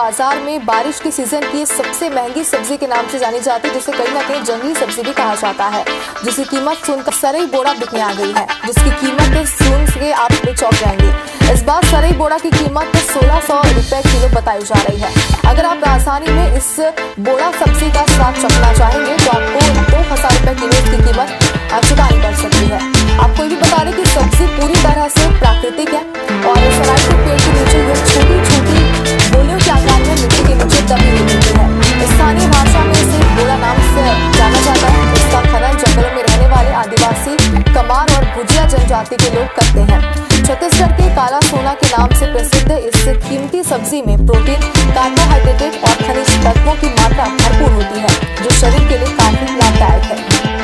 बाजार में बारिश के सीजन की सबसे महंगी सब्जी के नाम से जानी जाती है, जिसे कहीं ना कहीं जंगली सब्जी भी कहा जाता है, जिसकी कीमत सुनकर सरई बोड़ा बिकने आ गई है, जिसकी कीमत सुन के आप चौंक जाएंगे। इस बार सरई बोड़ा की कीमत 1600 रुपए किलो बताई जा रही है। अगर आप आसानी में इस बोड़ा सब्जी का स्वाद चखना चाहेंगे तो आपको 2000 रुपए किलो इसकी कीमत चुकानी पड़ सकती है। आपको ये भी बता दें कि सब्जी पूरी तरह से प्राकृतिक है और सराय के पेड़ के नीचे ये छोटी छोटी गोलियों के आकार में मिट्टी के नीचे दबी हुई मिलती है। स्थानीय भाषा में इसे बोड़ा नाम से जाना जाता है। इसका खनन जंगलों में रहने वाले आदिवासी, कमार और भुजिया जनजाति के लोग करते हैं। छत्तीसगढ़ के काला सोना के नाम से प्रसिद्ध इस कीमती सब्जी में प्रोटीन, कार्बोहाइड्रेट और खनिज तत्वों की मात्रा भरपूर होती है, जो शरीर के लिए काफी लाभदायक है।